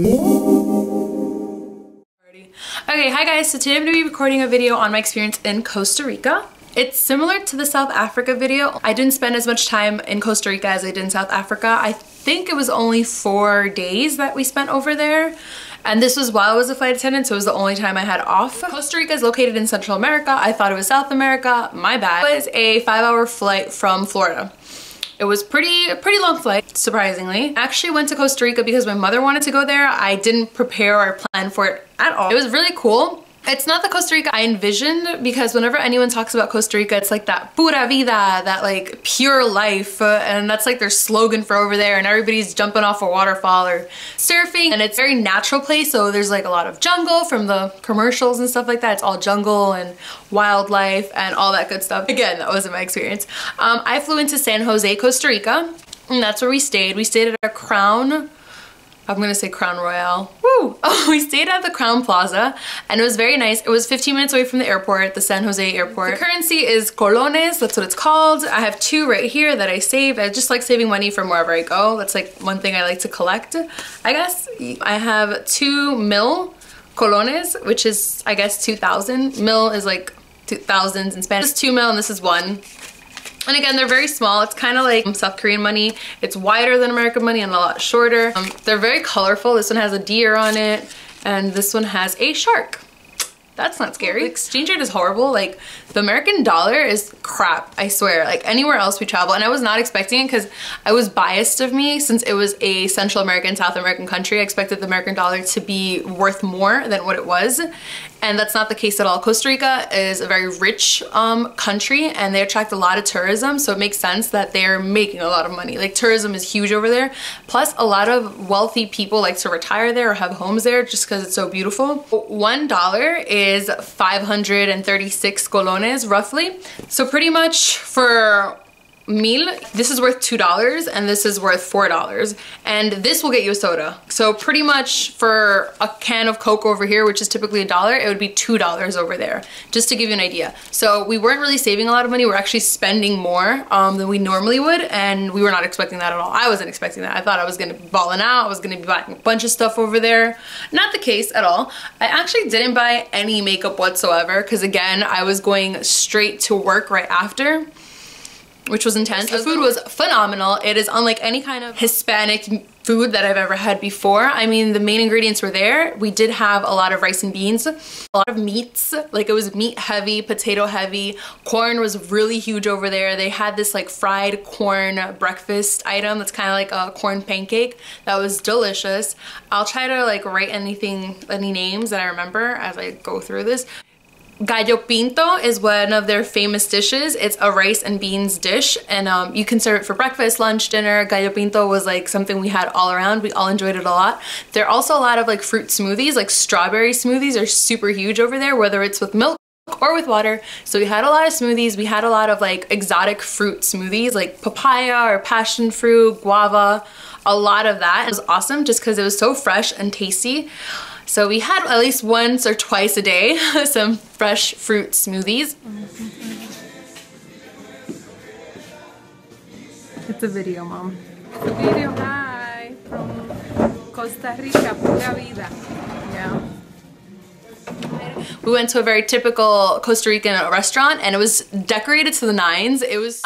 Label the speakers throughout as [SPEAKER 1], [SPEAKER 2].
[SPEAKER 1] Okay, hi guys, so today I'm going to be recording a video on my experience in Costa Rica. It's similar to the South Africa video. I didn't spend as much time in Costa Rica as I did in South Africa. I think it was only 4 days that we spent over there. And this was while I was a flight attendant, so it was the only time I had off. Costa Rica is located in Central America. I thought it was South America. My bad. It was a 5-hour flight from Florida. It was pretty long flight, surprisingly. I actually went to Costa Rica because my mother wanted to go there. I didn't prepare or plan for it at all. It was really cool. It's not the Costa Rica I envisioned, because whenever anyone talks about Costa Rica, it's like that pura vida, that like pure life, and that's like their slogan for over there, and everybody's jumping off a waterfall or surfing, and it's a very natural place, so there's like a lot of jungle from the commercials and stuff like that. It's all jungle and wildlife and all that good stuff. Again, that wasn't my experience. I flew into San Jose, Costa Rica, and that's where we stayed. We stayed at a Crown, I'm gonna say Crown Royale. Woo! Oh, we stayed at the Crown Plaza and it was very nice. It was 15 minutes away from the airport, the San Jose airport. The currency is colones, that's what it's called. I have 2 right here that I saved. I just like saving money from wherever I go. That's like one thing I like to collect, I guess. I have 2 mil colones, which is, I guess, 2,000. Mil is like 2,000s in Spanish. This is 2 mil and this is 1. And again, they're very small. It's kind of like South Korean money. It's wider than American money and a lot shorter. They're very colorful. This one has a deer on it, and this one has a shark. That's not scary. The exchange rate is horrible. Like, the American dollar is crap, I swear. Like, anywhere else we travel, and I was not expecting it because I was biased of me since it was a Central American, South American country. I expected the American dollar to be worth more than what it was. And that's not the case at all. Costa Rica is a very rich country, and they attract a lot of tourism, so it makes sense that they're making a lot of money. Like, tourism is huge over there. Plus, a lot of wealthy people like to retire there or have homes there just because it's so beautiful. $1 is 536 colones, roughly. So pretty much for mil, this is worth $2 and this is worth $4, and this will get you a soda. So pretty much for a can of Coke over here, which is typically $1, it would be $2 over there, just to give you an idea. So we weren't really saving a lot of money. We're actually spending more than we normally would, and we were not expecting that at all. I wasn't expecting that. I thought I was gonna be balling out. I was gonna be buying a bunch of stuff over there. Not the case at all. I actually didn't buy any makeup whatsoever because, again, I was going straight to work right after, which was intense. The food was phenomenal. It is unlike any kind of Hispanic food that I've ever had before. I mean, the main ingredients were there. We did have a lot of rice and beans, a lot of meats. Like, it was meat heavy, potato heavy. Corn was really huge over there. They had this like fried corn breakfast item that's kind of like a corn pancake that was delicious. I'll try to like write any names that I remember as I go through this. Gallo pinto is one of their famous dishes. It's a rice and beans dish, and you can serve it for breakfast, lunch, dinner. Gallo pinto was like something we had all around. We all enjoyed it a lot. There are also a lot of like fruit smoothies, like strawberry smoothies are super huge over there, whether it's with milk or with water. So we had a lot of smoothies. We had a lot of like exotic fruit smoothies, like papaya or passion fruit, guava, a lot of that. It was awesome just because it was so fresh and tasty. So we had at least once or twice a day some fresh fruit smoothies. It's a video, Mom.
[SPEAKER 2] It's a video, hi, from Costa Rica, pura vida. Yeah.
[SPEAKER 1] We went to a very typical Costa Rican restaurant, and it was decorated to the nines. It was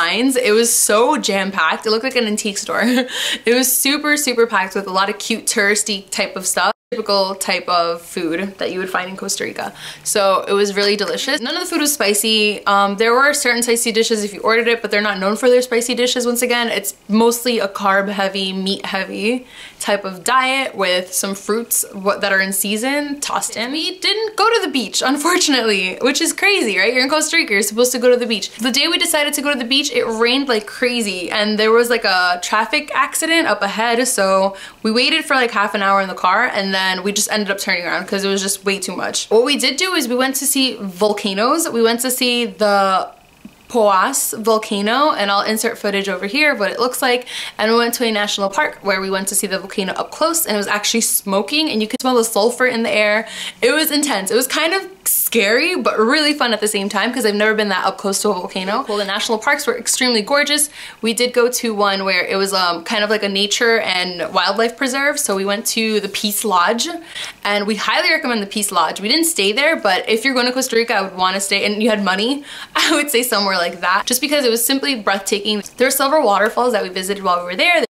[SPEAKER 1] so jam-packed. It looked like an antique store. It was super, super packed with a lot of cute touristy type of stuff. Typical type of food that you would find in Costa Rica. So it was really delicious. None of the food was spicy. There were certain spicy dishes if you ordered it, but they're not known for their spicy dishes. Once again, it's mostly a carb heavy, meat heavy type of diet with some fruits that are in season tossed in. We didn't go to the beach, unfortunately, which is crazy, right? You're in Costa Rica, you're supposed to go to the beach. The day we decided to go to the beach, it rained like crazy, and there was like a traffic accident up ahead, so we waited for like half an hour in the car, and then we just ended up turning around because it was just way too much. What we did do is we went to see volcanoes. We went to see the Poas volcano, and I'll insert footage over here of what it looks like. And we went to a national park where we went to see the volcano up close, and it was actually smoking, and you could smell the sulfur in the air. It was intense. It was kind of scary scary, but really fun at the same time because I've never been that up close to a volcano. Well, the national parks were extremely gorgeous. We did go to one where it was kind of like a nature and wildlife preserve. So we went to the Peace Lodge, and we highly recommend the Peace Lodge. We didn't stay there, but if you're going to Costa Rica, I would want to stay, and you had money, I would say somewhere like that, just because it was simply breathtaking. There were several waterfalls that we visited while we were there.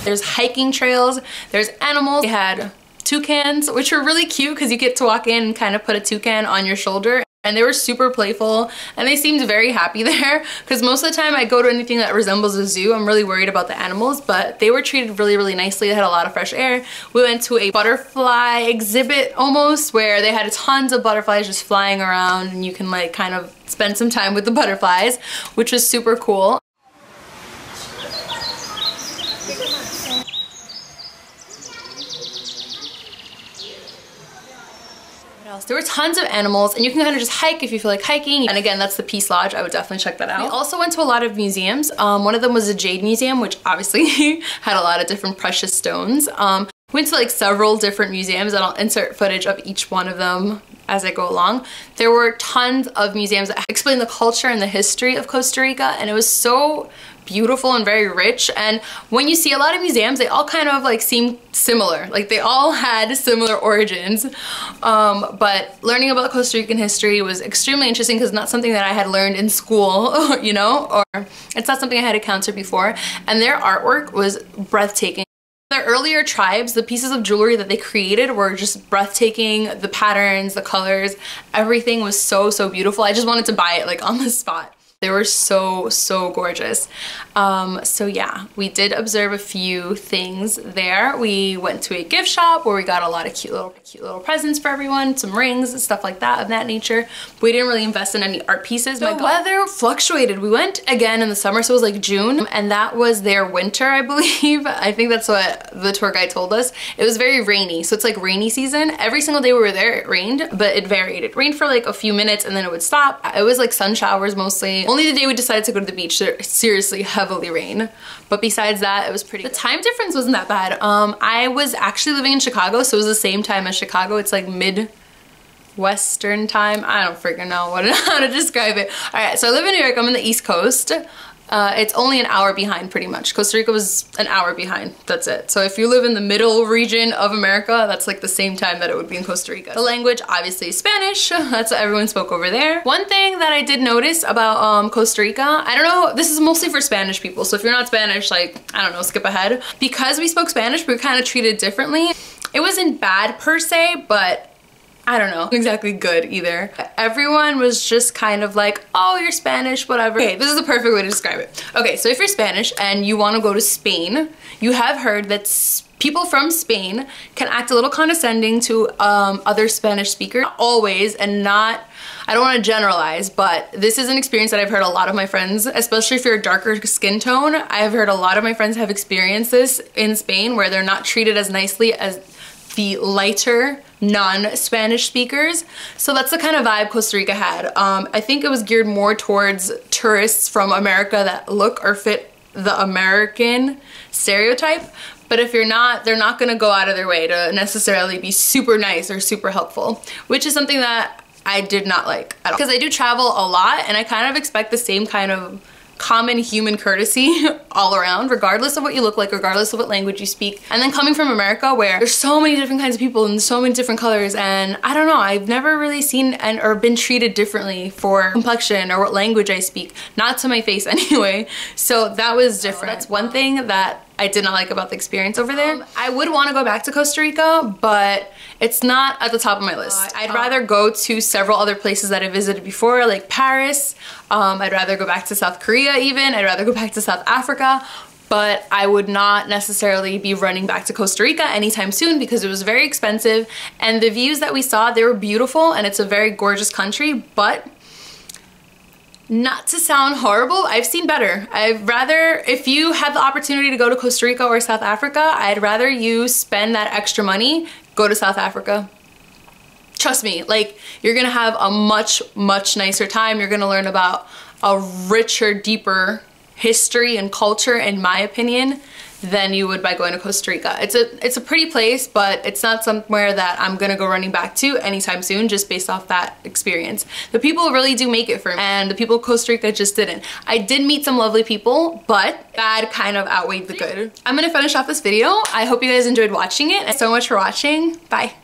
[SPEAKER 1] There's hiking trails, there's animals. They had toucans, which were really cute because you get to walk in and kind of put a toucan on your shoulder. And they were super playful and they seemed very happy there because most of the time I go to anything that resembles a zoo, I'm really worried about the animals, but they were treated really, really nicely. They had a lot of fresh air. We went to a butterfly exhibit almost where they had tons of butterflies just flying around and you can like kind of spend some time with the butterflies, which was super cool. There were tons of animals and you can kind of just hike if you feel like hiking. And again, that's the Peace Lodge. I would definitely check that out. We also went to a lot of museums. One of them was a jade museum, which obviously had a lot of different precious stones. Went to like several different museums and I'll insert footage of each one of them as I go along. There were tons of museums that explain the culture and the history of Costa Rica, and it was so beautiful and very rich. And when you see a lot of museums, they all kind of like seem similar, like they all had similar origins. But learning about Costa Rican history was extremely interesting because it's not something that I had learned in school, you know, or it's not something I had encountered before. And their artwork was breathtaking. Their earlier tribes, the pieces of jewelry that they created were just breathtaking. The patterns, the colors, everything was so, so beautiful. I just wanted to buy it like on the spot. They were so, so gorgeous. So yeah, we did observe a few things there. We went to a gift shop where we got a lot of cute little presents for everyone, some rings, stuff like that of that nature. We didn't really invest in any art pieces. The weather fluctuated. We went again in the summer, so it was like June, and that was their winter, I believe. I think that's what the tour guide told us. It was very rainy, so it's like rainy season. Every single day we were there, it rained, but it varied. It rained for like a few minutes and then it would stop. It was like sun showers mostly. Only the day we decided to go to the beach, there seriously heavily rained. But besides that, it was pretty good. The time difference wasn't that bad. I was actually living in Chicago, so it was the same time as Chicago. It's like mid-western time. I don't freaking know how to describe it. All right, so I live in New York. I'm on the East Coast. It's only an hour behind pretty much. Costa Rica was an hour behind, that's it. So if you live in the middle region of America, that's like the same time that it would be in Costa Rica. The language, obviously Spanish, that's what everyone spoke over there. One thing that I did notice about Costa Rica, I don't know, this is mostly for Spanish people, so if you're not Spanish, like, I don't know, skip ahead. Because we spoke Spanish, we were kind of treated differently. It wasn't bad per se, but I don't know exactly good either. Everyone was just kind of like, oh, you're Spanish, whatever. Okay, this is the perfect way to describe it. Okay, so if you're Spanish and you want to go to Spain, you have heard that people from Spain can act a little condescending to other Spanish speakers. Not always, and not, I don't want to generalize, but this is an experience that I've heard a lot of my friends, especially if you're a darker skin tone, I've heard a lot of my friends have experienced this in Spain where they're not treated as nicely as the lighter non-Spanish speakers. So that's the kind of vibe Costa Rica had. I think it was geared more towards tourists from America that look or fit the American stereotype. But if you're not, they're not gonna go out of their way to necessarily be super nice or super helpful, which is something that I did not like at all. Because I do travel a lot and I kind of expect the same kind of common human courtesy all around, regardless of what you look like, regardless of what language you speak. And then coming from America where there's so many different kinds of people and so many different colors, and I don't know, I've never really seen or been treated differently for complexion or what language I speak, not to my face anyway. So that was different. That's one thing that I did not like about the experience over there. I would want to go back to Costa Rica, but it's not at the top of my list. I'd rather go to several other places that I visited before, like Paris. I'd rather go back to South Korea even. I'd rather go back to South Africa, but I would not necessarily be running back to Costa Rica anytime soon because it was very expensive, and the views that we saw, they were beautiful, and it's a very gorgeous country, but not to sound horrible, I've seen better. I'd rather, if you have the opportunity to go to Costa Rica or South Africa, I'd rather you spend that extra money, go to South Africa. trust me, like, you're gonna have a much nicer time. You're gonna learn about a richer, deeper history and culture, in my opinion, than you would by going to Costa Rica. It's a pretty place, but it's not somewhere that I'm gonna go running back to anytime soon, just based off that experience. The people really do make it for me, and the people of Costa Rica just didn't. I did meet some lovely people, but bad kind of outweighed the good. I'm gonna finish off this video. I hope you guys enjoyed watching it. Thanks so much for watching. Bye.